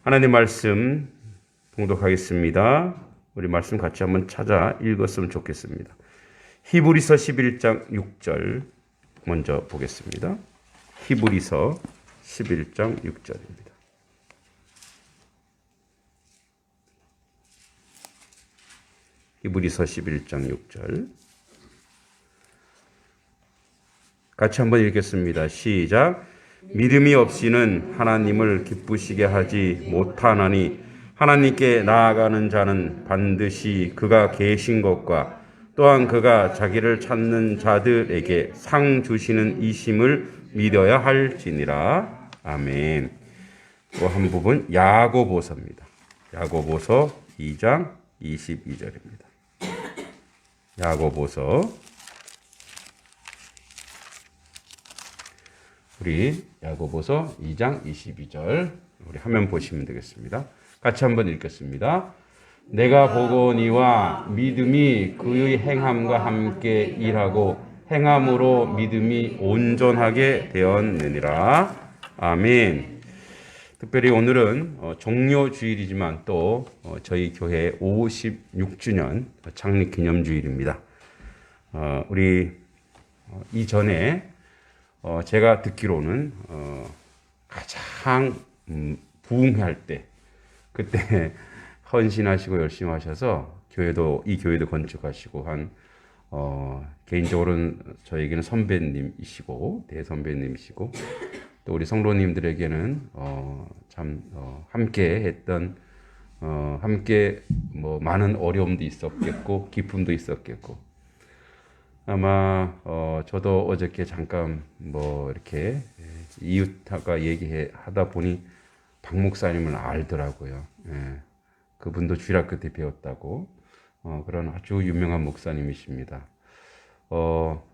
하나님 말씀 봉독하겠습니다. 우리 말씀 같이 한번 찾아 읽었으면 좋겠습니다. 히브리서 11장 6절 먼저 보겠습니다. 히브리서 11장 6절입니다. 히브리서 11장 6절 같이 한번 읽겠습니다. 시작. 믿음이 없이는 하나님을 기쁘시게 하지 못하나니 하나님께 나아가는 자는 반드시 그가 계신 것과 또한 그가 자기를 찾는 자들에게 상 주시는 이심을 믿어야 할지니라. 아멘. 또 한 부분 야고보서입니다. 야고보서 2장 22절입니다. 야고보서 우리 야고보서 2장 22절 우리 화면 보시면 되겠습니다. 같이 한번 읽겠습니다. 내가 보거니와 믿음이 그의 행함과 함께 일하고 행함으로 믿음이 온전하게 되었느니라. 아멘. 특별히 오늘은 종료주일이지만 또 저희 교회 56주년 창립기념주일입니다. 우리 이전에 제가 듣기로는 가장 부흥할 때 그때 헌신하시고 열심히 하셔서 이 교회도 건축하시고 한 개인적으로는 저에게는 선배님이시고 대선배님이시고 또 우리 성도님들에게는 참 함께 했던 함께 뭐 많은 어려움도 있었겠고 기쁨도 있었겠고 아마 저도 어저께 잠깐 뭐 이렇게 이웃과 얘기하다 보니 박 목사님을 알더라고요. 예. 그분도 주일학교 때 배웠다고 그런 아주 유명한 목사님이십니다.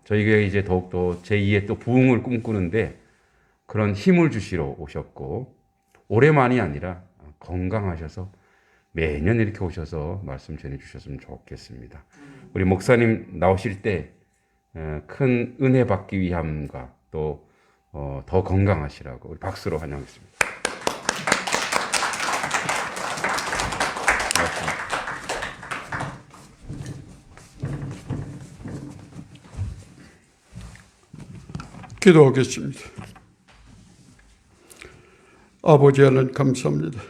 저희 교회 이제 더욱더 제2의 또 부흥을 꿈꾸는데 그런 힘을 주시러 오셨고 올해만이 아니라 건강하셔서 매년 이렇게 오셔서 말씀 전해주셨으면 좋겠습니다. 우리 목사님 나오실 때 큰 은혜 받기 위함과 또 더 건강하시라고 우리 박수로 환영하겠습니다. 기도하겠습니다. 아버지 하나님 감사합니다.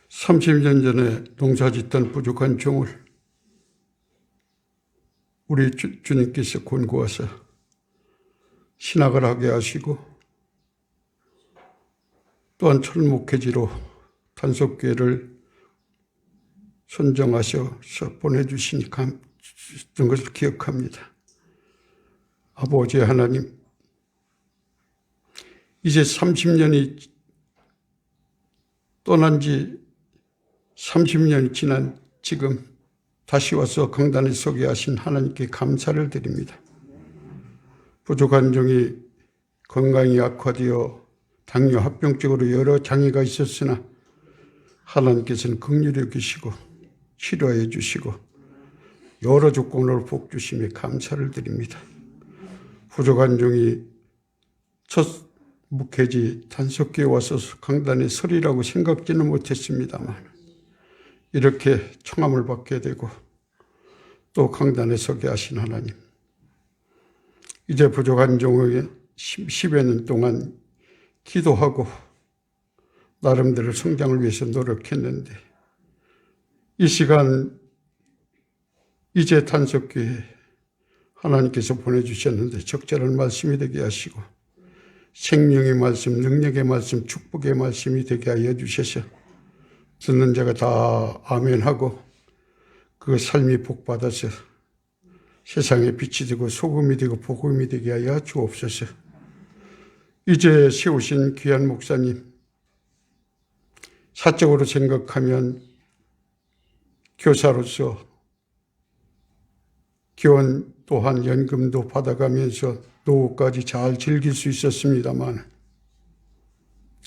(30년) 전에 농사짓던 부족한 종을 우리 주님께서 권고하사 신학을 하게 하시고 또한 철목회지로 단속교회를 선정하셔서 보내주시니 그런 것을 기억합니다. 아버지 하나님, 이제 30년이 떠난 지 30년이 지난 지금 다시 와서 강단에 서게 하신 하나님께 감사를 드립니다. 부족한 종이 건강이 악화되어 당뇨 합병증으로 여러 장애가 있었으나 하나님께서는 긍휼히 여기시고 치료해 주시고 여러 조건으로 복 주심에 감사를 드립니다. 부족한 종이 첫 목회지 단속교에 와서 강단에 서리라고 생각지는 못했습니다만 이렇게 청함을 받게 되고 또 강단에 서게 하신 하나님, 이제 부족한 종에게 10여 년 동안 기도하고 나름대로 성장을 위해서 노력했는데 이 시간 이제 단속교회 하나님께서 보내주셨는데 적절한 말씀이 되게 하시고 생명의 말씀, 능력의 말씀, 축복의 말씀이 되게 하여 주셔서 듣는 자가 다 아멘하고 그 삶이 복받아서 세상에 빛이 되고 소금이 되고 복음이 되게 하여 주옵소서. 이제 세우신 귀한 목사님, 사적으로 생각하면 교사로서 교원 또한 연금도 받아가면서 노후까지 잘 즐길 수 있었습니다만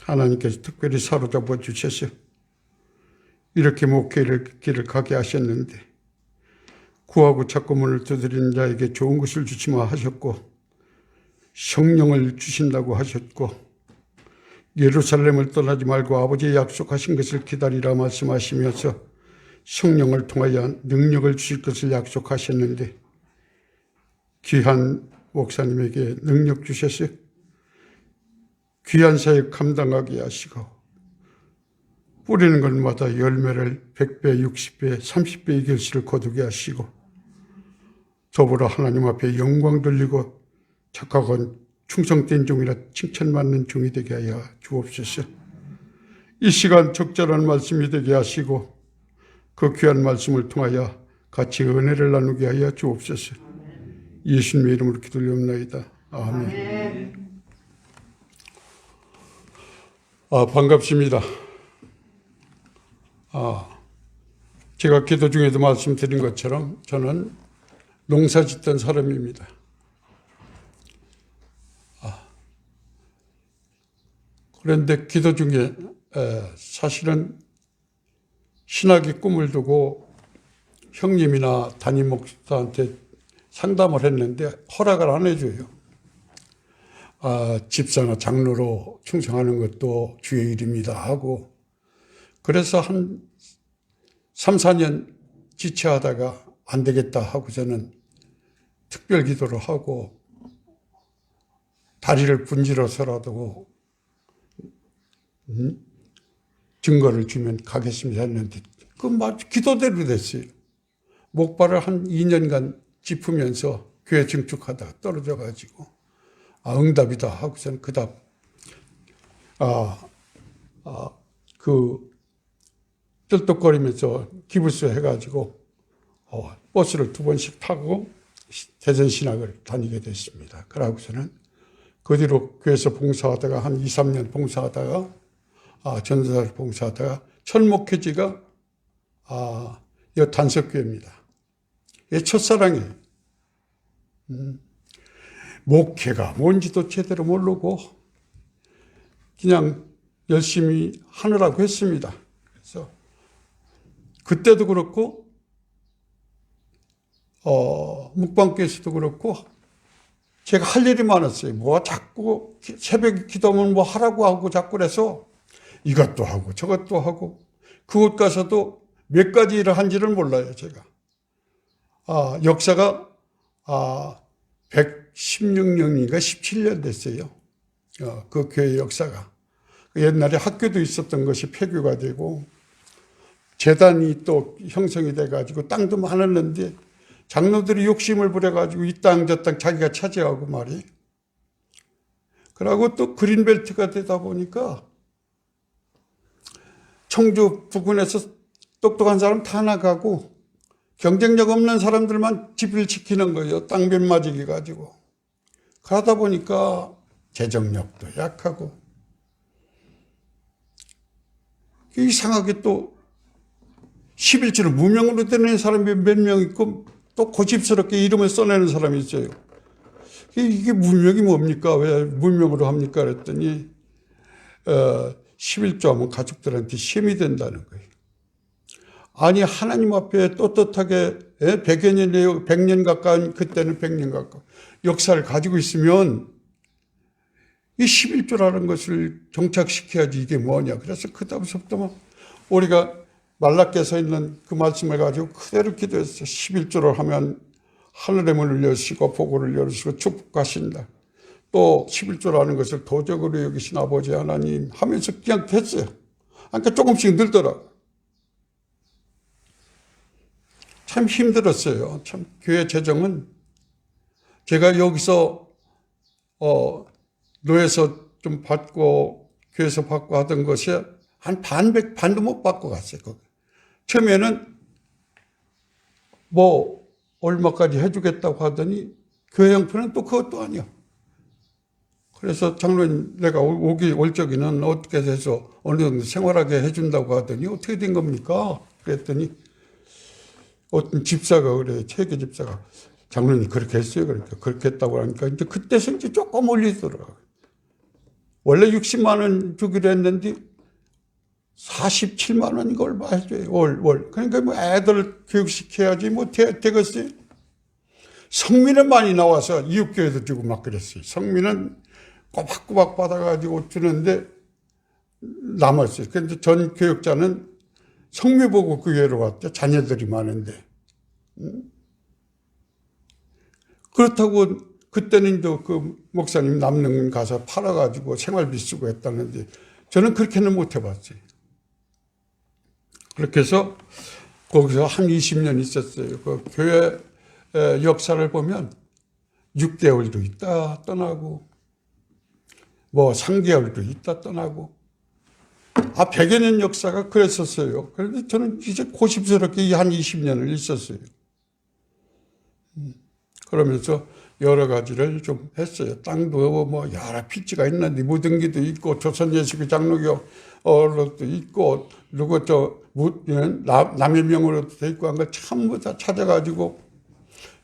하나님께서 특별히 사로잡아 주셔서 이렇게 목회를 길을 가게 하셨는데 구하고 찾고 문을 두드리는 자에게 좋은 것을 주시마 하셨고 성령을 주신다고 하셨고 예루살렘을 떠나지 말고 아버지의 약속하신 것을 기다리라 말씀하시면서 성령을 통하여 능력을 주실 것을 약속하셨는데 귀한 목사님에게 능력 주셔서 귀한 사역 감당하게 하시고 뿌리는 것마다 열매를 100배, 60배, 30배의 결실을 거두게 하시고 더불어 하나님 앞에 영광 돌리고 착하고 충성된 종이라 칭찬받는 종이 되게 하여 주옵소서. 이 시간 적절한 말씀이 되게 하시고 그 귀한 말씀을 통하여 같이 은혜를 나누게 하여 주옵소서. 예수님의 이름으로 기도드리옵나이다. 아멘. 반갑습니다. 제가 기도 중에도 말씀드린 것처럼 저는 농사 짓던 사람입니다. 그런데 기도 중에 사실은 신학의 꿈을 두고 형님이나 담임 목사한테 상담을 했는데 허락을 안 해줘요. 집사나 장로로 충성하는 것도 주의 일입니다 하고 그래서 한 3, 4년 지체하다가 안 되겠다 하고 저는 특별 기도를 하고 다리를 분질러서라도 증거를 주면 가겠습니다 했는데 그 기도대로 됐어요. 목발을 한 2년간 짚으면서 교회 증축하다가 떨어져가지고 응답이다 하고서는 그 답 떨떡거리면서 기부스 해가지고 버스를 2번씩 타고 대전신학을 다니게 됐습니다. 그러고서는 그 뒤로 교회에서 봉사하다가 한 2, 3년 봉사하다가 전도사를 봉사하다가 첫 목회지가 이 단석교회입니다. 이게 첫사랑이에요. 목회가 뭔지도 제대로 모르고 그냥 열심히 하느라고 했습니다. 그래서 그때도 그렇고 묵방교에서도 그렇고 제가 할 일이 많았어요. 뭐 자꾸 새벽에 기도하면 뭐 하라고 하고 자꾸 그래서 이것도 하고 저것도 하고 그곳 가서도 몇 가지 일을 한지를 몰라요. 제가 역사가 116년인가 17년 됐어요. 그 교회 역사가 옛날에 학교도 있었던 것이 폐교가 되고 재단이 또 형성이 돼가지고 땅도 많았는데 장로들이 욕심을 부려가지고 이 땅 저 땅 자기가 차지하고 말이. 그러고 또 그린벨트가 되다 보니까 청주 부근에서 똑똑한 사람 다 나가고 경쟁력 없는 사람들만 집을 지키는 거예요. 땅 몇 맞이기 가지고. 그러다 보니까 재정력도 약하고 이상하게 또 11조를 무명으로 되는 사람이 몇 명 있고 또 고집스럽게 이름을 써내는 사람이 있어요. 이게 문명이 뭡니까? 왜 문명으로 합니까? 그랬더니 11조 하면 가족들한테 힘이 된다는 거예요. 아니 하나님 앞에 떳떳하게 100여 년, 100년 가까운 그때는 100년 가까운 역사를 가지고 있으면 이 11조라는 것을 정착시켜야지 이게 뭐냐. 그래서 그다음부터 우리가 말라께 서 있는 그 말씀을 가지고 그대로 기도했어요. 11조를 하면 하늘의 문을 여시고 복을 열으시고 축복하신다. 또 11조라는 것을 도적으로 여기신 아버지 하나님 하면서 그냥 됐어요. 그러니까 조금씩 늘더라고요. 참 힘들었어요. 참 교회 재정은 제가 여기서 노예서 좀 받고 교회에서 받고 하던 것이 한 반도 못 받고 갔어요. 처음에는 뭐 얼마까지 해주겠다고 하더니 교회 형편은 또 그것도 아니야. 그래서 장로님 내가 올 적에는 어떻게 해서 어느 정도 생활하게 해준다고 하더니 어떻게 된 겁니까? 그랬더니 어떤 집사가 그래요. 체계 집사가 장로님 그렇게 했어요. 그러니까 그렇게 했다고 하니까 이제 그때서 이제 조금 올리더라고요. 원래 60만 원 주기로 했는데 47만 원인가 얼마 해줘요. 월. 그러니까 뭐 애들 교육시켜야지 뭐 되겠어요. 성민은 많이 나와서 이웃교회도 주고 막 그랬어요. 성민은 꼬박꼬박 받아가지고 주는데 남았어요. 그런데 전 교육자는 성미 보고 그 교회로 왔죠. 자녀들이 많은데. 그렇다고 그때는 그 목사님 남는 가서 팔아가지고 생활비 쓰고 했다는데 저는 그렇게는 못 해봤어요. 그렇게 해서 거기서 한 20년 있었어요. 그 교회 역사를 보면 6개월도 있다 떠나고 뭐 3개월도 있다 떠나고 100여 년 역사가 그랬었어요. 그런데 저는 이제 고집스럽게 한 20년을 있었어요. 그러면서 여러 가지를 좀 했어요. 땅도 뭐 여러 필지가 있는데 무등기도 있고 조선예수교 장로교로도 있고 누구 남의 명으로도 돼 있고 한 걸 전부 다 찾아가지고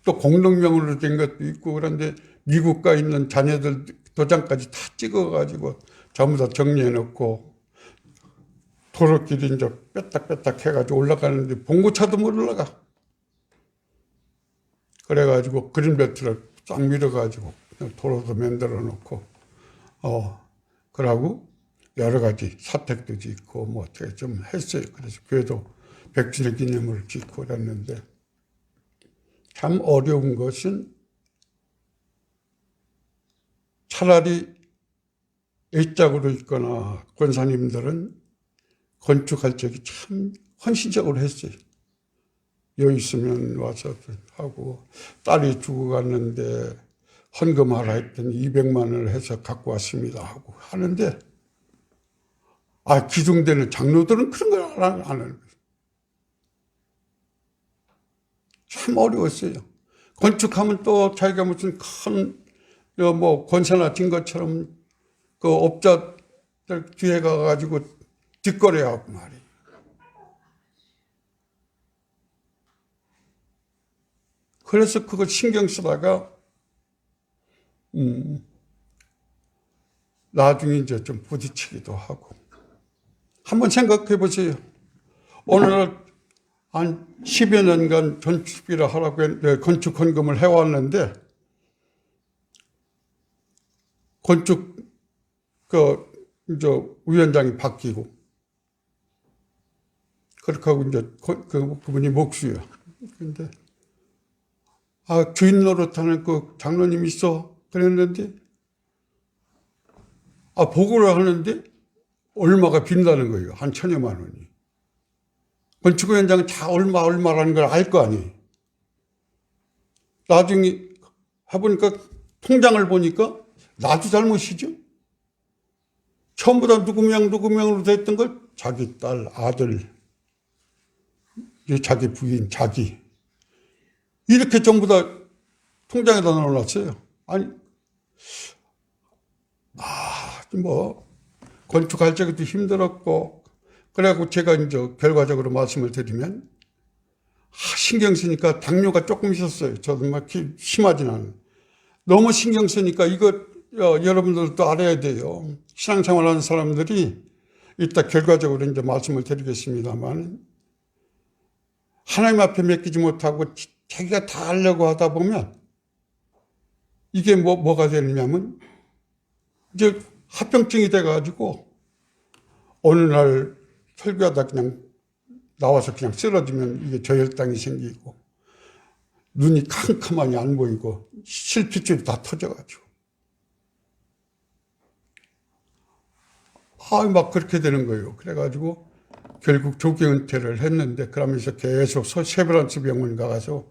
또 공동명으로 된 것도 있고 그런데 미국 가 있는 자녀들 도장까지 다 찍어가지고 전부 다 정리해 놓고 도로길이 이제 뺐딱 해가지고 올라가는데 봉고차도 못 올라가. 그래가지고 그린벨트를 쫙 밀어가지고 도로도 만들어 놓고 그러고 여러 가지 사택도 짓고 뭐 어떻게 좀 했어요. 그래서 교회도 100주년 기념을 짓고 그랬는데 참 어려운 것은 차라리 A짝으로 있거나 권사님들은 건축할 적이 참 헌신적으로 했어요. 여기 있으면 와서 하고 딸이 죽어갔는데 헌금하라 했더니 200만 원을 해서 갖고 왔습니다 하고 하는데 기중되는 장로들은 그런 걸 안 하는 거예요. 참 어려웠어요. 건축하면 또 자기가 무슨 큰 뭐 권세나 진 것처럼 그 업자들 뒤에 가가지고 뒷거래하고 말이에요. 그래서 그걸 신경 쓰다가 나중에 이제 좀 부딪히기도 하고. 한번 생각해 보세요. 오늘 한 10여 년간 건축비를 하라고 건축 헌금을 해왔는데 건축 이제 위원장이 바뀌고 그렇게 하고 이제 그분이 목수야. 근데 주인 노릇하는 그 장로님 있어 그랬는데 보고를 하는데 얼마가 빈다는 거예요. 한 1,000여만 원이. 건축위원장은 다 얼마라는 걸 알 거 아니에요. 나중에 해보니까 통장을 보니까 나도 잘못이죠. 처음부터 누구 명으로 됐던 걸 자기 딸, 아들, 자기 부인, 자기 이렇게 전부 다 통장에다 넣어놨어요. 아니, 뭐 건축할 적에도 힘들었고 그래갖고 제가 이제 결과적으로 말씀을 드리면 신경 쓰니까 당뇨가 조금 있었어요. 저도 막 심하진 않아요. 너무 신경 쓰니까 이거 여러분들도 알아야 돼요. 신앙생활하는 사람들이 이따 결과적으로 이제 말씀을 드리겠습니다만 하나님 앞에 맡기지 못하고 자기가 다 하려고 하다 보면 이게 뭐가 되느냐면 이제 합병증이 돼가지고 어느 날 설교하다 그냥 나와서 그냥 쓰러지면 이게 저혈당이 생기고 눈이 캄캄하니 안 보이고 실핏줄이 다 터져가지고 막 그렇게 되는 거예요. 그래가지고 결국 조기 은퇴를 했는데 그러면서 계속 세브란스 병원 가서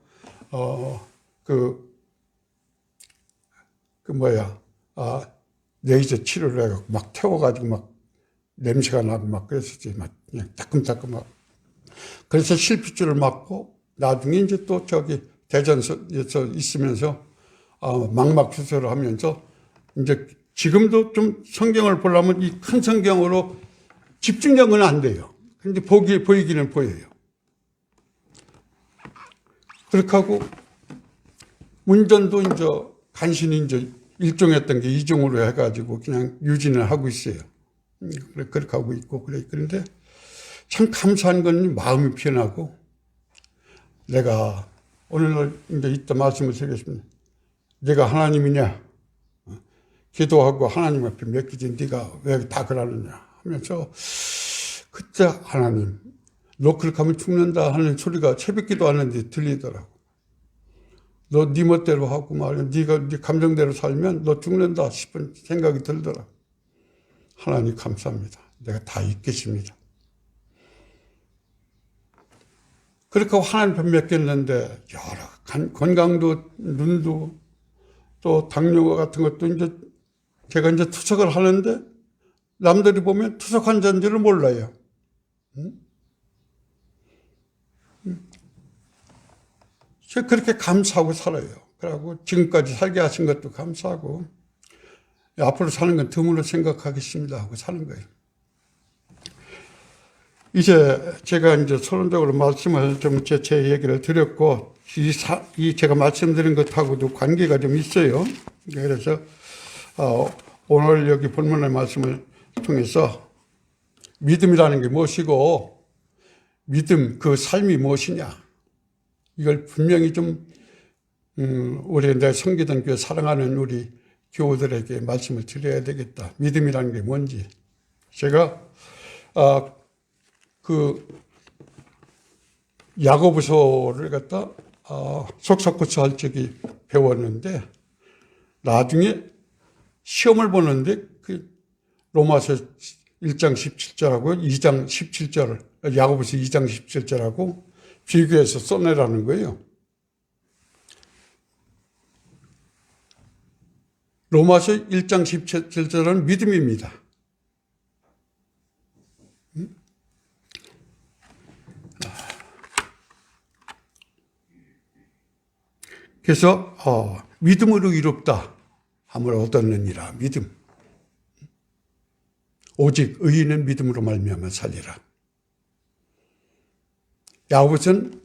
레이저 치료를 해갖고 막 태워가지고 막 냄새가 나고 막 그랬었지. 막 그냥 따끔따끔 막. 그래서 실핏줄을 맞고 나중에 이제 또 대전에서 있으면서 망막 수술을 하면서 이제 지금도 좀 성경을 보려면 이 큰 성경으로 집중력은 안 돼요. 근데 보이기는 보여요. 그렇게 하고 운전도 이제 간신히 이제 1종했던 게 2종으로 해가지고 그냥 유지는 하고 있어요. 그렇게 하고 있고 그런데 참 감사한 건 마음이 편하고 내가 오늘날 이제 이따 말씀을 드리겠습니다. 네가 하나님이냐? 기도하고 하나님 앞에 맡기지 네가 왜 다 그러느냐 하면서 그때 하나님 너 그렇게 하면 죽는다 하는 소리가 새벽기도 하는데 들리더라고. 너 네 멋대로 하고 말이야. 네가 네 감정대로 살면 너 죽는다 싶은 생각이 들더라. 하나님 감사합니다. 내가 다 잊겠습니다. 그렇게 하나님 편 맡겼는데 여러 건강도 눈도 또 당뇨 같은 것도 이제 제가 이제 투석을 하는데 남들이 보면 투석 환자인 줄을 몰라요. 제가 그렇게 감사하고 살아요. 그리고 지금까지 살게 하신 것도 감사하고 앞으로 사는 건 드물어 생각하겠습니다 하고 사는 거예요. 이제 제가 이제 서론적으로 말씀을 좀 제 얘기를 드렸고 이 제가 말씀드린 것하고도 관계가 좀 있어요. 그래서 오늘 여기 본문의 말씀을 통해서 믿음이라는 게 무엇이고 믿음 그 삶이 무엇이냐 이걸 분명히 좀 우리 내가 섬기던 교회 사랑하는 우리 교우들에게 말씀을 드려야 되겠다. 믿음이라는 게 뭔지 제가 그 야고보서를 갖다 속사코스 할 적이 배웠는데 나중에 시험을 보는데 그 로마서 1장 17절하고 2장 17절을 야고보서 2장 17절하고 비교해서 써내라는 거예요. 로마서 1장 17절은 믿음입니다. 그래서 믿음으로 이롭다 함을 얻었느니라. 믿음. 오직 의인은 믿음으로 말미암아 살리라. 야고보서는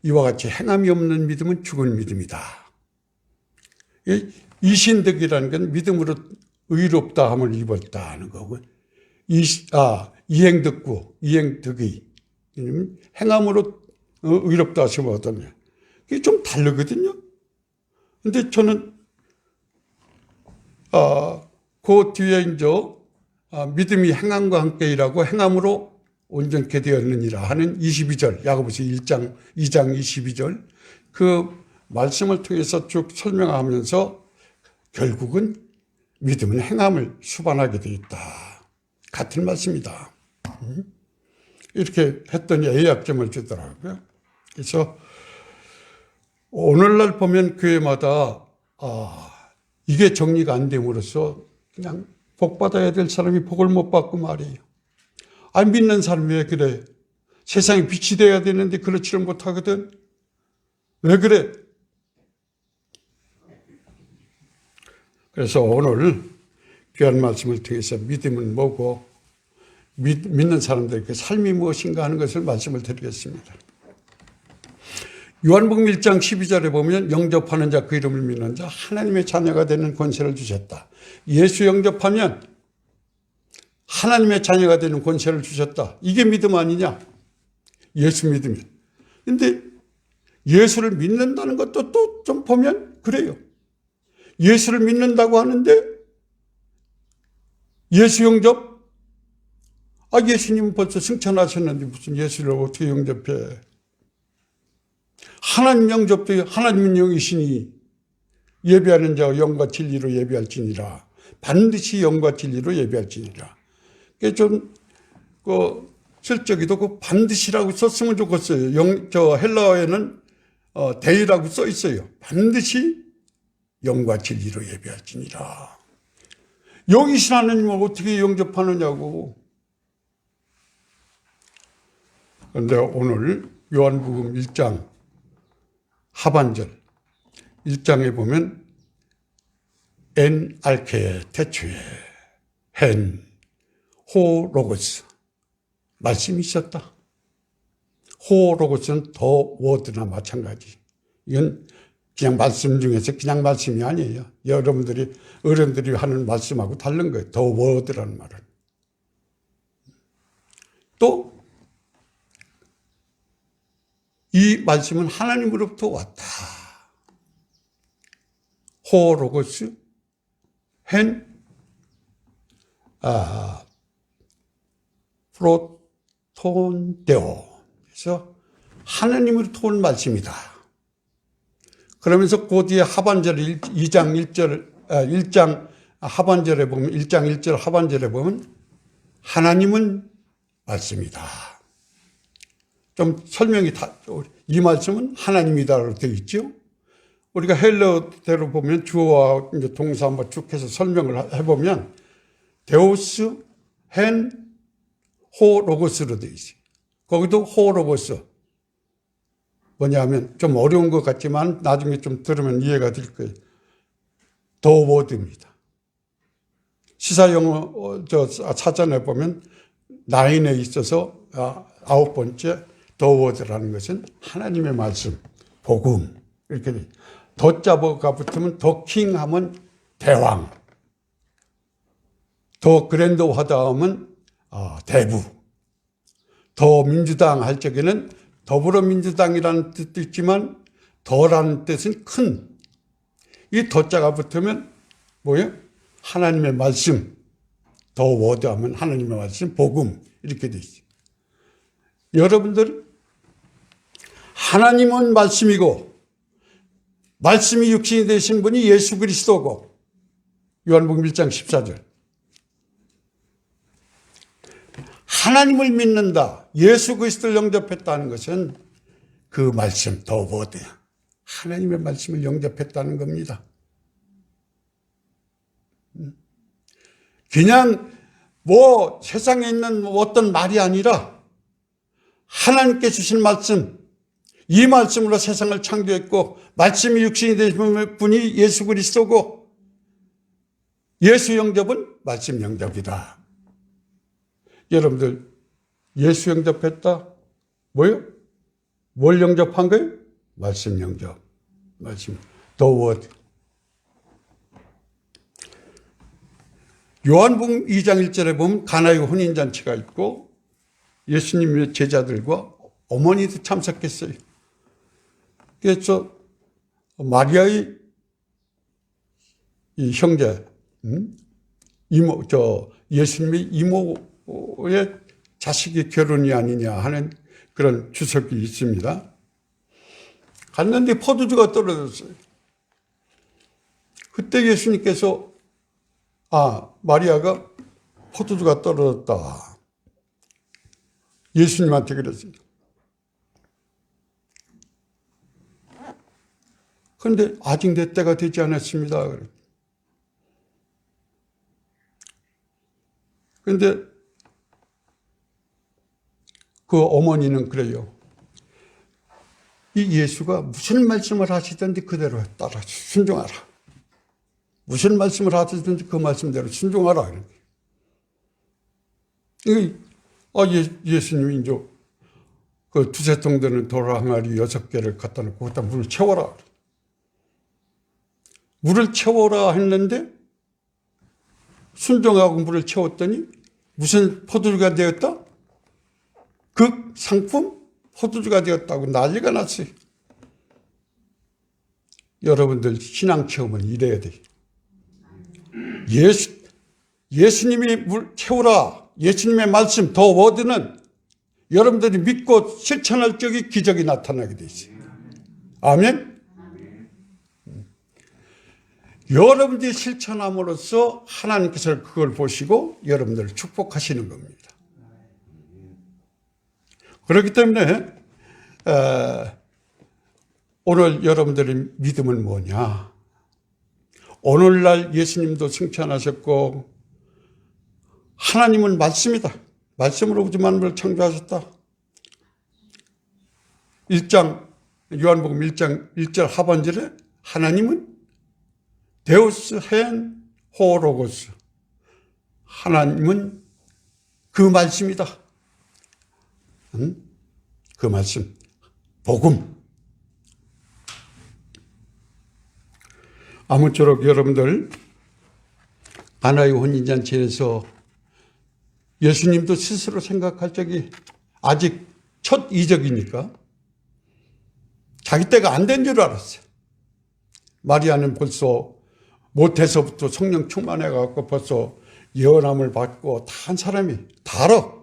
이와 같이 행함이 없는 믿음은 죽은 믿음이다. 이신득이라는 건 믿음으로 의롭다 함을 입었다 하는 거고 이행득구, 이행득의 행함으로 의롭다 하심을 얻었냐. 그게 좀 다르거든요. 근데 저는 그 뒤에 이제 믿음이 행함과 함께 일하고 행함으로 온전케 되었느니라 하는 22절 야고보서 2장 22절 그 말씀을 통해서 쭉 설명하면서 결국은 믿음은 행함을 수반하게 되어 있다. 같은 말씀이다. 이렇게 했더니 A약점을 주더라고요. 그래서 오늘날 보면 교회마다 이게 정리가 안 됨으로써 그냥 복 받아야 될 사람이 복을 못 받고 말이에요. 안 믿는 사람이 왜 그래? 세상에 빛이 돼야 되는데 그렇지를 못하거든. 왜 그래? 그래서 오늘 귀한 말씀을 통해서 믿음은 뭐고 믿는 사람들에게 삶이 무엇인가 하는 것을 말씀을 드리겠습니다. 요한복음 1장 12절에 보면 영접하는 자 그 이름을 믿는 자 하나님의 자녀가 되는 권세를 주셨다. 예수 영접하면 하나님의 자녀가 되는 권세를 주셨다. 이게 믿음 아니냐? 예수 믿으면. 근데 예수를 믿는다는 것도 또 좀 보면 그래요. 예수를 믿는다고 하는데 예수 영접? 예수님은 벌써 승천하셨는데 무슨 예수를 어떻게 영접해? 하나님 영접도 하나님은 영이시니 예배하는 자가 영과 진리로 예배할지니라. 반드시 영과 진리로 예배할지니라. 그게 좀 실적이도 그 반드시라고 썼으면 좋겠어요. 저 헬라어에는 데이라고 써 있어요. 반드시 영과 진리로 예배할지니라. 영이신 하나님을 어떻게 영접하느냐고. 그런데 오늘 요한복음 1장 하반절 1장에 보면 엔 알케 태초에 헨 호 로고스 말씀이 있었다. 호 로고스는 더 워드나 마찬가지. 이건 그냥 말씀 중에서 그냥 말씀이 아니에요. 여러분들이 어른들이 하는 말씀하고 다른 거예요. 더 워드라는 말은. 또 이 말씀은 하나님으로부터 왔다. 호 로고스 헨 프로톤데오. 그래서 하나님으로부터 온 말씀이다. 그러면서 그 뒤에 하반절에 1장 하반절에 보면 1장 1절 하반절에 보면 하나님은 말씀이다. 좀 설명이 이 말씀은 하나님이다라고 되어 있죠. 우리가 헬러대로 보면 주어와 이제 동사 한번 쭉 해서 설명을 해보면 데오스, 헨, 호 로고스로 되어 있어요. 거기도 호 로고스. 뭐냐면 좀 어려운 것 같지만 나중에 좀 들으면 이해가 될 거예요. 더 워드입니다. 시사영어 사전에 보면 9에 있어서 9번째 더 워드라는 것은 하나님의 말씀, 복음 이렇게 돼요. 더자가 붙으면 더 킹하면 대왕, 더 그랜드하다 하면 대부, 더 민주당 할 적에는 더불어민주당이라는 뜻도 있지만 더라는 뜻은 큰. 이 더자가 붙으면 뭐예요? 하나님의 말씀, 더 워드 하면 하나님의 말씀, 복음 이렇게 돼 있어요. 여러분들 하나님은 말씀이고 말씀이 육신이 되신 분이 예수 그리스도고 요한복음 1장 14절 하나님을 믿는다. 예수 그리스도를 영접했다는 것은 그 말씀, 더 워드, 하나님의 말씀을 영접했다는 겁니다. 그냥 뭐 세상에 있는 어떤 말이 아니라 하나님께 주신 말씀, 이 말씀으로 세상을 창조했고 말씀이 육신이 되신 분이 예수 그리스도고 예수 영접은 말씀 영접이다. 여러분들 예수 영접했다? 뭐요? 뭘 영접한 거예요? 말씀 영접. 말씀. The word. 요한복음 2장 1절에 보면 가나의 혼인잔치가 있고 예수님의 제자들과 어머니도 참석했어요. 그래서 마리아의 이 형제, 예수님의 이모의 자식이 결혼이 아니냐 하는 그런 주석이 있습니다. 갔는데 포도주가 떨어졌어요. 그때 예수님께서 마리아가 포도주가 떨어졌다. 예수님한테 그랬습니다. 그런데 아직 내 때가 되지 않았습니다. 그런데 그 어머니는 그래요. 이 예수가 무슨 말씀을 하시든지 그대로 따라 순종하라. 무슨 말씀을 하시든지 그 말씀대로 순종하라. 예수님이 이제 그 두세 통 되는 돌 항아리 6개를 갖다 놓고 거기다 물을 채워라. 물을 채워라 했는데 순종하고 물을 채웠더니 무슨 포도주가 되었다? 그 상품 포도주가 되었다고 난리가 났어요. 여러분들 신앙 체험은 이래야 돼요. 예수님이 물 채우라. 예수님의 말씀 더 워드는 여러분들이 믿고 실천할 적에 기적이 나타나게 돼 있어요. 아멘. 여러분들이 실천함으로써 하나님께서 그걸 보시고 여러분들을 축복하시는 겁니다. 그렇기 때문에 오늘 여러분들의 믿음은 뭐냐? 오늘날 예수님도 승천하셨고 하나님은 말씀이다. 말씀으로 우주 만물을 창조하셨다. 1장 요한복음 1장 1절 하반절에 하나님은 데우스 헨 호로고스 하나님은 그 말씀이다. 그 말씀 복음. 아무쪼록 여러분들 가나의 혼인잔치에서 예수님도 스스로 생각할 적이 아직 첫 이적이니까 자기 때가 안 된 줄 알았어요. 마리아는 벌써 모태서부터 성령 충만해갖고 벌써 예언함을 받고 다 한 사람이 다 알아.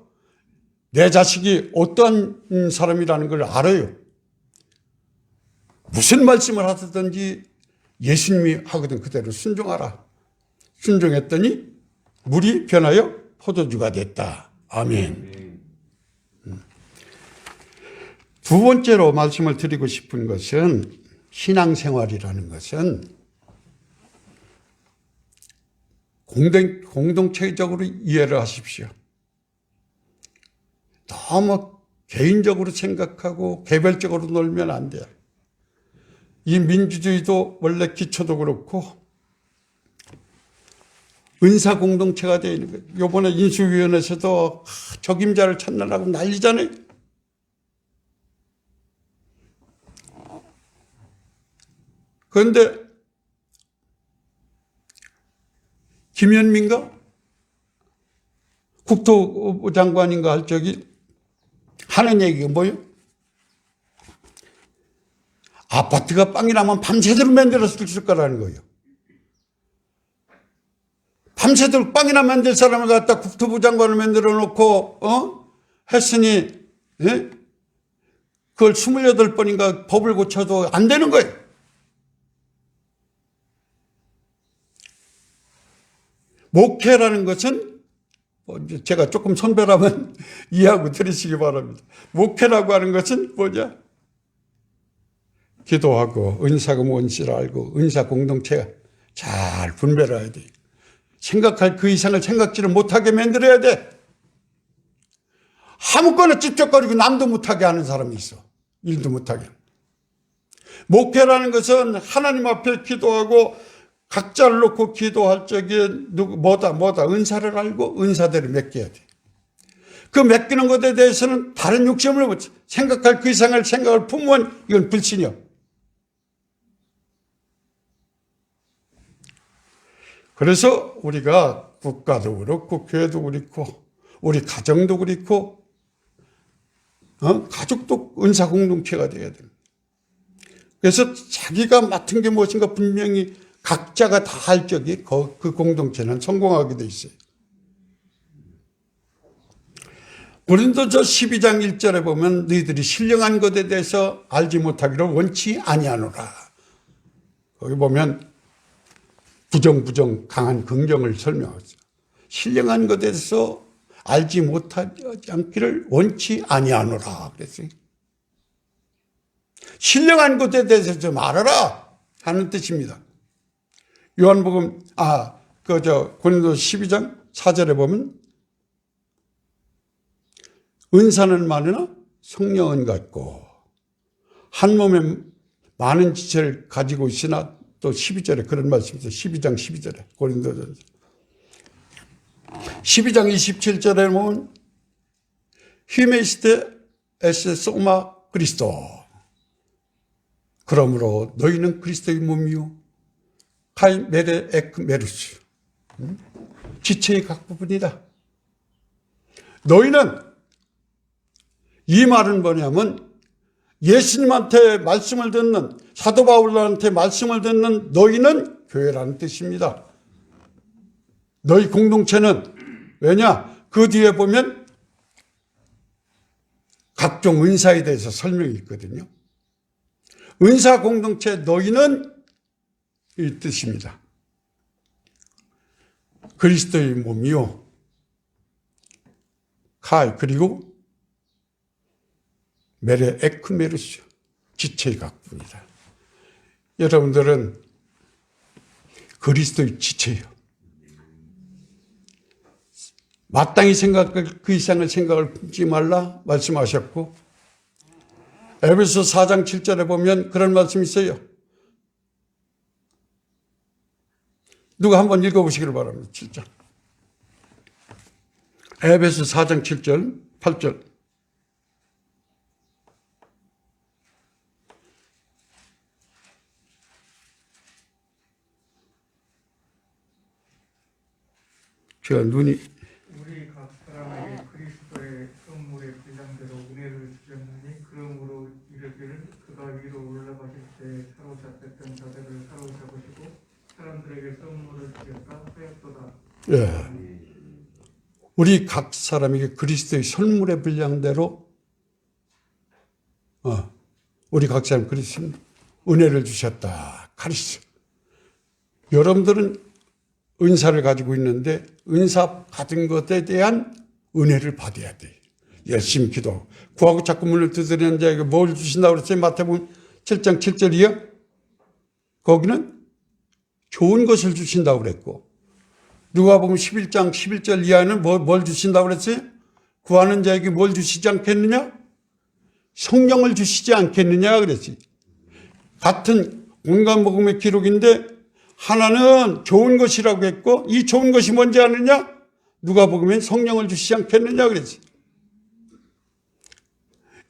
내 자식이 어떠한 사람이라는 걸 알아요. 무슨 말씀을 하든지 예수님이 하거든 그대로 순종하라. 순종했더니 물이 변하여 포도주가 됐다. 아멘. 두 번째로 말씀을 드리고 싶은 것은 신앙생활이라는 것은 공동체적으로 이해를 하십시오. 너무 개인적으로 생각하고 개별적으로 놀면 안 돼요. 이 민주주의도 원래 기초도 그렇고 은사 공동체가 되어 있는 거예요. 이번에 인수위원회에서도 적임자를 찾느라고 난리잖아요. 그런데 김현민가 국토부 장관인가 할 적이 하는 얘기가 뭐예요? 아파트가 빵이 나면 밤새도록 만들었을 거라는 거예요. 밤새도록 빵이나 만들 사람을 갖다 국토부 장관을 만들어 놓고 했으니 예? 그걸 28번인가 법을 고쳐도 안 되는 거예요. 목회라는 것은 제가 조금 선별하면 이해하고 들으시기 바랍니다. 목회라고 하는 것은 뭐냐? 기도하고 은사금 원시를 알고 은사 공동체가 잘 분별해야 돼. 생각할 그 이상을 생각지를 못하게 만들어야 돼. 아무거나 찝쩍거리고 남도 못하게 하는 사람이 있어. 일도 못하게. 목회라는 것은 하나님 앞에 기도하고 각자를 놓고 기도할 적에 뭐다 은사를 알고 은사대로 맡겨야 돼. 그 맡기는 것에 대해서는 다른 욕심을 못 생각할 그 이상을 생각을 품으면 이건 불신이야. 그래서 우리가 국가도 그렇고 교회도 그렇고 우리 가정도 그렇고 가족도 은사 공동체가 되어야 됩니다. 그래서 자기가 맡은 게 무엇인가 분명히 각자가 다 할 적이 그 공동체는 성공하게 돼 있어요. 고린도서 12장 1절에 보면 너희들이 신령한 것에 대해서 알지 못하기를 원치 아니하노라. 거기 보면 부정 강한 긍정을 설명하죠. 신령한 것에 대해서 알지 못하지 않기를 원치 아니하노라 그랬어요. 신령한 것에 대해서 좀 알아라 하는 뜻입니다. 요한복음 고린도서 12장 4절에 보면 은사는 많으나 성령은 같고 한 몸에 많은 지체를 가지고 있으나 또 12절에 그런 말씀이 있어요. 12장 12절에 고린도전서 12장 27절에 보면 히메시테 에세 소마 그리스도 그러므로 너희는 그리스도의 몸이요 카이 메레 에크 메루스 지체의 각 부분이다. 너희는 이 말은 뭐냐면 예수님한테 말씀을 듣는 사도 바울한테 말씀을 듣는 너희는 교회라는 뜻입니다. 너희 공동체는 왜냐? 그 뒤에 보면 각종 은사에 대해서 설명이 있거든요. 은사 공동체 너희는 이 뜻입니다. 그리스도의 몸이요. 카이 그리고 메레 에크메르스 지체의 각분이다. 여러분들은 그리스도의 지체예요. 마땅히 생각할 그 이상의 생각을 품지 말라 말씀하셨고 에베소 4장 7절에 보면 그런 말씀이 있어요. 누가 한번 읽어보시기를 바랍니다. 7절. 에베소 4장 7절 8절 제가 눈이 우리 각 사람에게 그리스도의 선물의 분량대로 은혜를 주셨나니 그러므로 이르기를 그가 위로 때 사로잡혔던 자들을 사로잡으시고 사람들에게 선물을 주겠다 하였도다. 예. 우리 각 사람에게 그리스도의 선물의 분량대로 우리 각 사람 그리스도 은혜를 주셨다. 가르쳐. 여러분들은 은사를 가지고 있는데 은사 받은 것에 대한 은혜를 받아야 돼. 열심히 기도하고. 구하고 자꾸 문을 두드리는 자에게 뭘 주신다고 그랬어요? 마태복음 7장 7절이요. 거기는 좋은 것을 주신다고 그랬고, 누가복음 11장 11절 이하는 뭘 주신다고 그랬어요? 구하는 자에게 뭘 주시지 않겠느냐? 성령을 주시지 않겠느냐 그랬지. 같은 공간복음의 기록인데 하나는 좋은 것이라고 했고, 이 좋은 것이 뭔지 아느냐? 누가복음엔 성령을 주시지 않겠느냐 그랬지.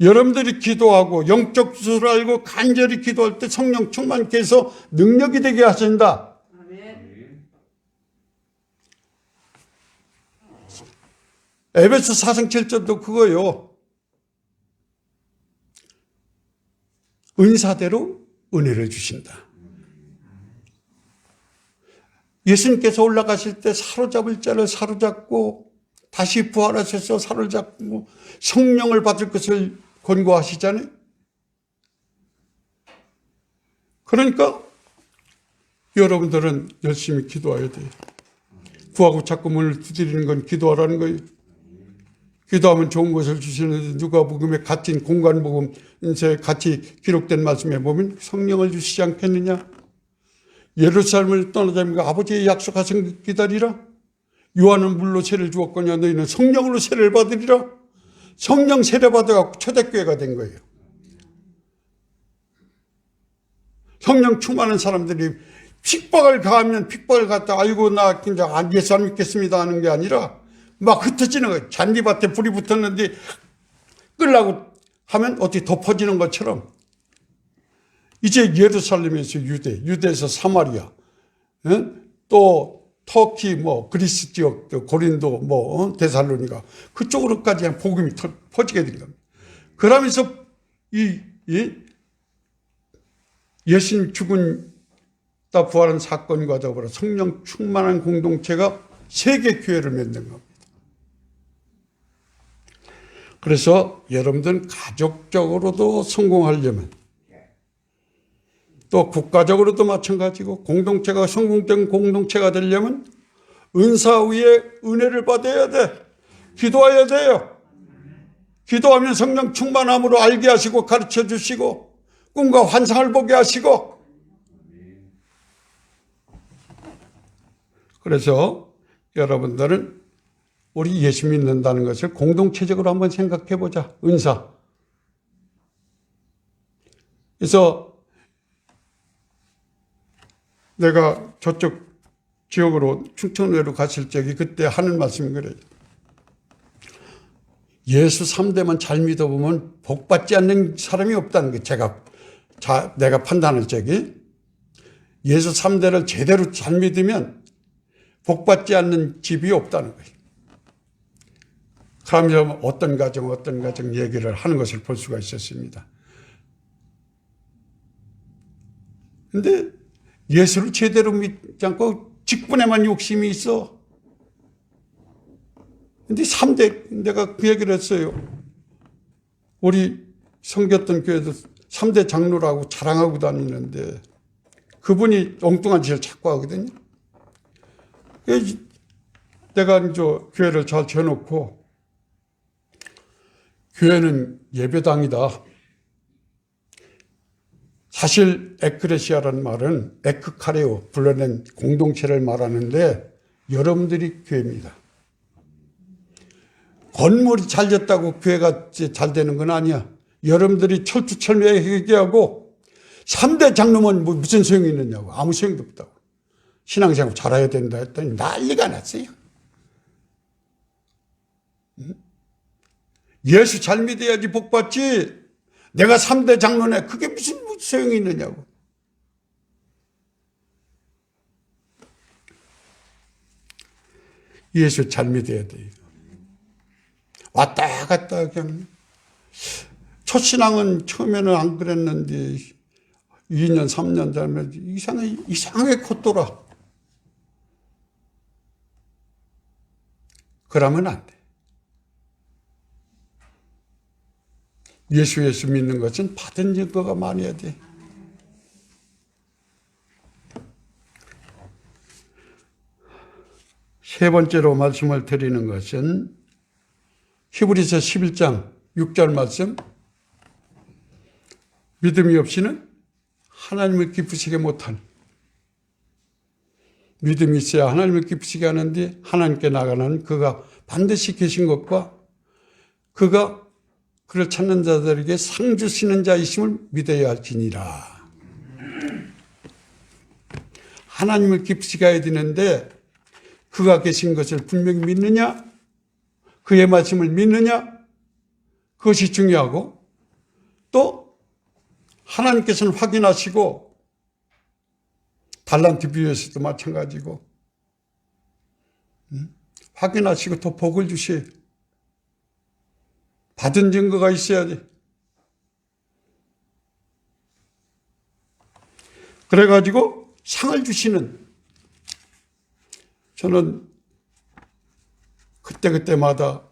여러분들이 기도하고 영적 주소를 알고 간절히 기도할 때 성령 충만케 해서 능력이 되게 하신다. 에베소 4장 7절도 그거요. 은사대로 은혜를 주신다. 예수님께서 올라가실 때 사로잡을 자를 사로잡고 다시 부활하셔서 사로잡고 성령을 받을 것을 권고하시잖아요. 그러니까 여러분들은 열심히 기도해야 돼요. 구하고 자꾸 문을 두드리는 건 기도하라는 거예요. 기도하면 좋은 것을 주시는데 누가복음에 같은 공간복음에 같이 기록된 말씀에 보면 성령을 주시지 않겠느냐. 예루살렘을 떠나자니까 아버지의 약속하신 기다리라. 요한은 물로 세를 주었거냐 너희는 성령으로 세를 받으리라. 성령 세례 받아갖고 초대교회가 된 거예요. 성령 충만한 사람들이 핍박을 가하면 핍박을 갖다 아이고 나 진짜 예수 안 믿겠습니다 하는 게 아니라 막 흩어지는 거예요. 잔디밭에 불이 붙었는데 끌라고 하면 어떻게 덮어지는 것처럼 이제 예루살렘에서 유대에서 사마리아, 또 터키, 그리스 지역, 고린도, 데살로니가 그쪽으로까지 복음이 퍼지게 된 겁니다. 그러면서 예수님 죽은다 부활한 사건과 더불어 성령 충만한 공동체가 세계 교회를 만든 겁니다. 그래서 여러분들은 가족적으로도 성공하려면 또 국가적으로도 마찬가지고 공동체가 성공적인 공동체가 되려면 은사 위에 은혜를 받아야 돼. 기도해야 돼요. 기도하면 성령 충만함으로 알게 하시고 가르쳐 주시고 꿈과 환상을 보게 하시고. 그래서 여러분들은 우리 예수 믿는다는 것을 공동체적으로 한번 생각해 보자. 은사. 그래서 내가 저쪽 지역으로 충청도로 갔을 적에 그때 하는 말씀이 그래요. 예수 3대만 잘 믿어보면 복받지 않는 사람이 없다는 게 내가 판단할 적에 예수 3대를 제대로 잘 믿으면 복받지 않는 집이 없다는 거예요. 그러면서 어떤 가정 얘기를 하는 것을 볼 수가 있었습니다. 근데 예수를 제대로 믿지 않고 직분에만 욕심이 있어. 근데 3대, 내가 그 얘기를 했어요. 우리 섬겼던 교회도 3대 장로라고 자랑하고 다니는데 그분이 엉뚱한 짓을 자꾸 하거든요. 내가 이제 교회를 잘 지어놓고 교회는 예배당이다. 사실 에크레시아라는 말은 에크카레오, 불러낸 공동체를 말하는데 여러분들이 교회입니다. 건물이 잘 됐다고 교회가 잘 되는 건 아니야. 여러분들이 철두철미하게 회개하고 3대 장로면 무슨 소용이 있느냐고. 아무 소용도 없다고. 신앙생활 잘해야 된다 했더니 난리가 났어요. 예수 잘 믿어야지 복받지. 내가 3대 장로네. 그게 무슨 소용이 있느냐고. 예수 잘 믿어야 돼요. 왔다 갔다 하면 첫 신앙은 처음에는 안 그랬는데 2년, 3년 되면 이상하게 콧돌아. 그러면 안 돼. 예수 믿는 것은 받은 증거가 많아야 돼. 세 번째로 말씀을 드리는 것은 히브리서 11장 6절 말씀. 믿음이 없이는 하나님을 기쁘시게 못한. 믿음이 있어야 하나님을 기쁘시게 하는데 하나님께 나가는 그가 반드시 계신 것과 그가 그를 찾는 자들에게 상 주시는 자이심을 믿어야 할지니라. 하나님을 기쁘시게 해야 되는데 그가 계신 것을 분명히 믿느냐? 그의 말씀을 믿느냐? 그것이 중요하고 또 하나님께서는 확인하시고 달란트 비유에서도 마찬가지고 확인하시고 또 복을 주시. 받은 증거가 있어야지. 그래가지고 상을 주시는. 저는 그때마다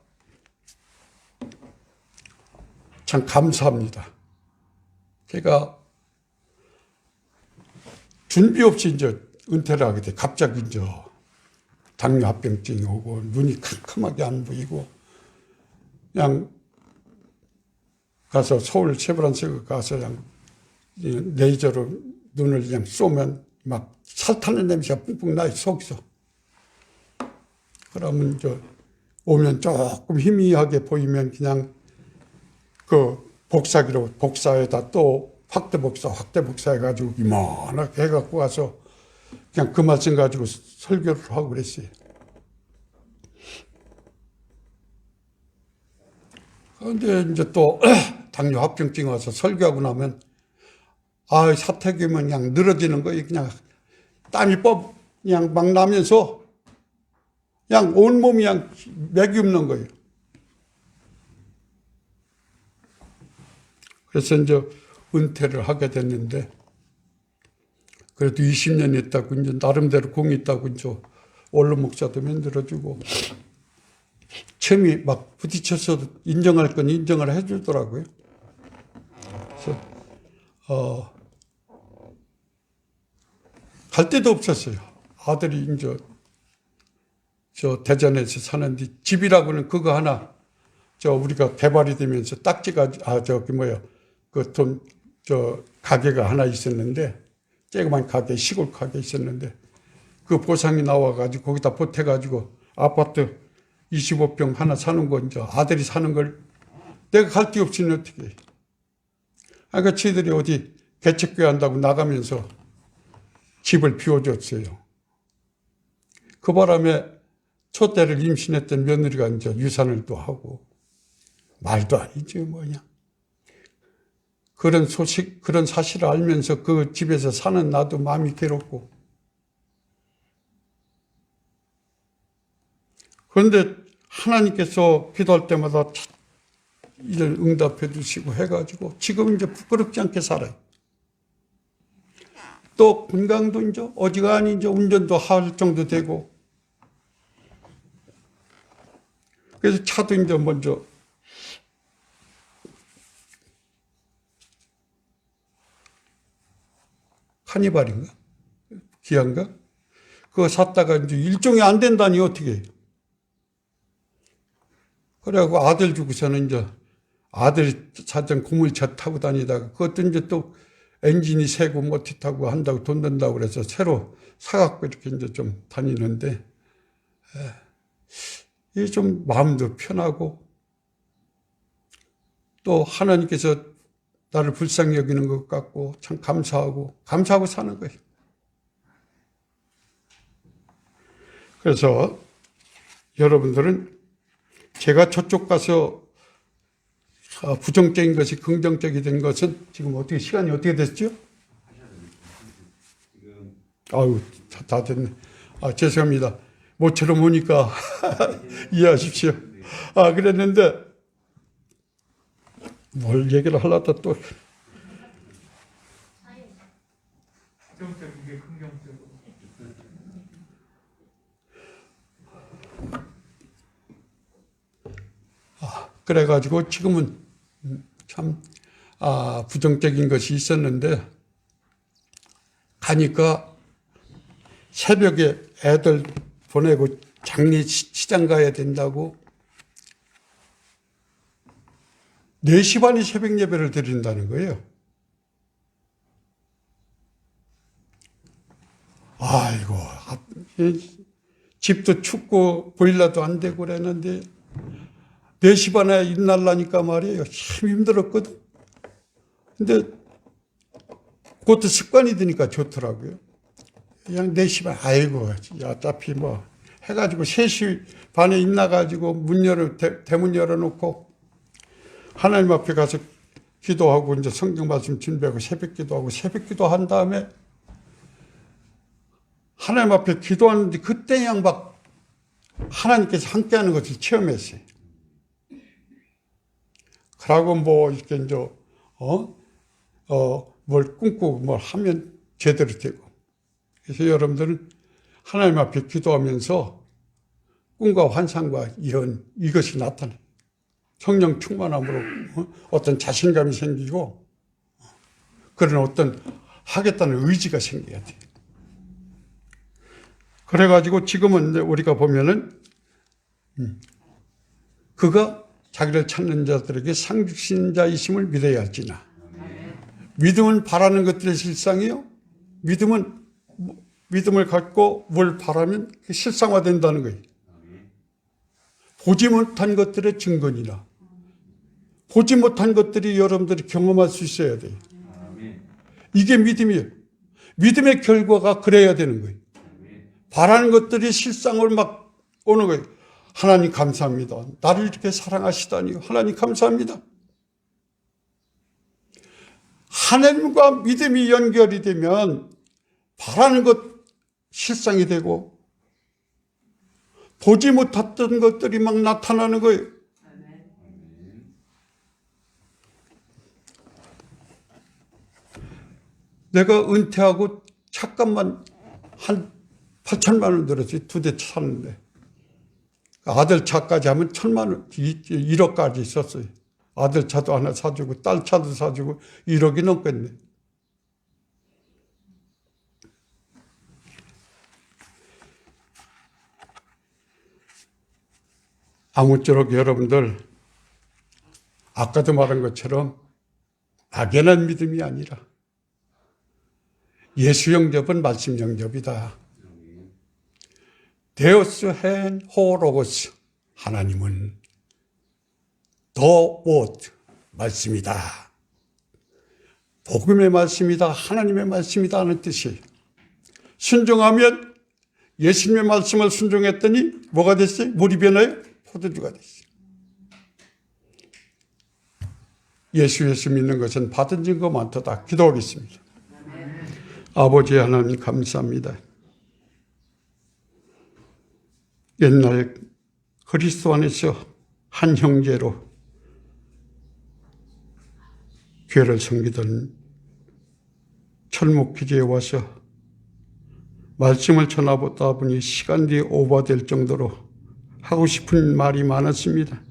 참 감사합니다. 제가 준비 없이 이제 은퇴를 하게 돼. 갑자기 이제 당뇨 합병증이 오고 눈이 캄캄하게 안 보이고 그냥 가서 서울 세브란스에 가서 그냥 레이저로 눈을 그냥 쏘면 막 살타는 냄새가 뿡뿡 나요, 속에서. 그러면 이제 오면 조금 희미하게 보이면 그냥 그 복사기로 복사에다 또 확대 복사 해가지고 이만하게 해갖고 와서 그냥 그 말씀 가지고 설교를 하고 그랬어요. 그런데 이제 또 당뇨 합병증 와서 설교하고 나면 사택이면 그냥 늘어지는 거예요. 그냥 땀이 그냥 막 나면서 그냥 온몸이 그냥 맥이 없는 거예요. 그래서 이제 은퇴를 하게 됐는데 그래도 20년 있다고 이제 나름대로 공이 있다고 이제 원로 목사도 만들어주고 처음에 막 부딪혀서 인정할 건 인정을 해주더라고요. 그래서 갈 데도 없었어요. 아들이 이제 저 대전에서 사는데 집이라고는 그거 하나 우리가 개발이 되면서 딱지가 가게가 하나 있었는데 조그만 가게 시골 가게 있었는데 그 보상이 나와가지고 거기다 보태가지고 아파트 25평 하나 사는 거 이제 아들이 사는 걸 내가 갈 데 없이는 어떻게 해. 그러니까 저희들이 어디 개척교회 한다고 나가면서 집을 비워줬어요. 그 바람에 초대를 임신했던 며느리가 이제 유산을 또 하고 말도 아니지 뭐냐. 그런 소식, 그런 사실을 알면서 그 집에서 사는 나도 마음이 괴롭고. 그런데 하나님께서 기도할 때마다 이를 응답해 주시고 해가지고 지금 이제 부끄럽지 않게 살아요. 또 건강도 이제 어지간히 이제 운전도 할 정도 되고. 그래서 차도 이제 먼저 카니발인가? 기아인가? 그거 샀다가 이제 일종이 안 된다니 어떻게 해요? 그래갖고 아들 주고서는 이제 아들이 사전 고물차 타고 다니다가 그것도 이제 또 엔진이 새고 못타고 한다고 돈 든다고 그래서 새로 사갖고 이렇게 이제 좀 다니는데 이게 좀 마음도 편하고 또 하나님께서 나를 불쌍히 여기는 것 같고 참 감사하고 사는 거예요. 그래서 여러분들은 제가 저쪽 가서 부정적인 것이 긍정적이 된 것은 지금 어떻게 시간이 어떻게 됐죠? 아유 다 됐네. 죄송합니다. 모처럼 오니까 이해하십시오. 그랬는데 뭘 얘기를 하려다 또 그래가지고 지금은 참 부정적인 것이 있었는데 가니까 새벽에 애들 보내고 장례 시장 가야 된다고 4시 반에 새벽 예배를 드린다는 거예요. 아이고, 집도 춥고 보일러도 안 되고 그랬는데 4시 반에 일날라니까 말이에요. 참 힘들었거든. 근데 그것도 습관이 되니까 좋더라고요. 그냥 4시 반, 아이고, 어차피 뭐 해가지고 3시 반에 일나가지고 대문 열어놓고 하나님 앞에 가서 기도하고 이제 성경 말씀 준비하고 새벽 기도하고 새벽 기도한 다음에 하나님 앞에 기도하는데 그때 그냥 막 하나님께서 함께하는 것을 체험했어요. 그러고 뭐 이렇게 이제 뭘 꿈꾸고 뭘 하면 제대로 되고. 그래서 여러분들은 하나님 앞에 기도하면서 꿈과 환상과 이것이 나타나요. 성령 충만함으로 어떤 자신감이 생기고 그런 어떤 하겠다는 의지가 생겨야 돼요. 그래가지고 지금은 우리가 보면은 그가 자기를 찾는 자들에게 상 주신 자이심을 믿어야 할지나. 믿음은 바라는 것들의 실상이요. 믿음을 갖고 뭘 바라면 실상화된다는 거예요. 보지 못한 것들의 증거니라. 보지 못한 것들이 여러분들이 경험할 수 있어야 돼요. 이게 믿음이에요. 믿음의 결과가 그래야 되는 거예요. 바라는 것들이 실상으로 막 오는 거예요. 하나님 감사합니다. 나를 이렇게 사랑하시다니 하나님 감사합니다. 하나님과 믿음이 연결이 되면 바라는 것 실상이 되고 보지 못했던 것들이 막 나타나는 거예요. 내가 은퇴하고 차값만 한 8천만 원 들었어요. 2대 샀는데. 아들 차까지 하면 1,000만 원, 1억까지 있었어요. 아들 차도 하나 사주고 딸 차도 사주고 1억이 넘겠네. 아무쪼록 여러분들 아까도 말한 것처럼 막연한 믿음이 아니라 예수 영접은 말씀 영접이다. 데오스 헨 호로고스 하나님은 더 워드 말씀이다. 복음의 말씀이다. 하나님의 말씀이다 하는 뜻이에요. 순종하면 예수님의 말씀을 순종했더니 뭐가 됐어요? 물이 변화요? 포도주가 됐어요. 예수 믿는 것은 받은 증거 많도다. 기도하겠습니다. 아버지 하나님 감사합니다. 옛날 그리스도 안에서 한 형제로 교회를 섬기던 철목기지에 와서 말씀을 전하다 보니 시간이 오버될 정도로 하고 싶은 말이 많았습니다.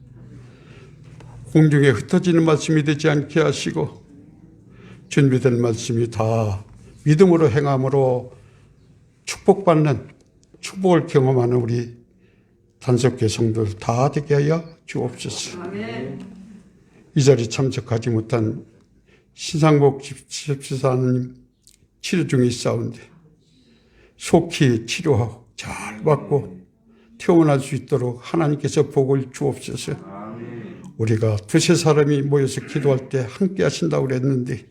공중에 흩어지는 말씀이 되지 않게 하시고 준비된 말씀이 다 믿음으로 행함으로 축복받는 축복을 경험하는 우리 단속교 성도들 다 되게 하여 주옵소서. 이 자리에 참석하지 못한 신상복 집사님 치료 중에 있사온데 속히 치료하고 잘 받고 퇴원할 수 있도록 하나님께서 복을 주옵소서. 우리가 두세 사람이 모여서 기도할 때 함께 하신다고 그랬는데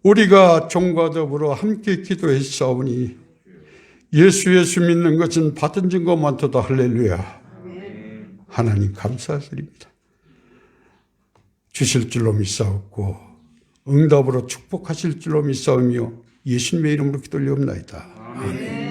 우리가 종과 더불어 함께 기도했사오니 예수 믿는 것은 받은 증거 많도다. 할렐루야. 하나님 감사드립니다. 주실 줄로 믿사옵고 응답으로 축복하실 줄로 믿사오며 예수님의 이름으로 기도 올리옵나이다. 아멘.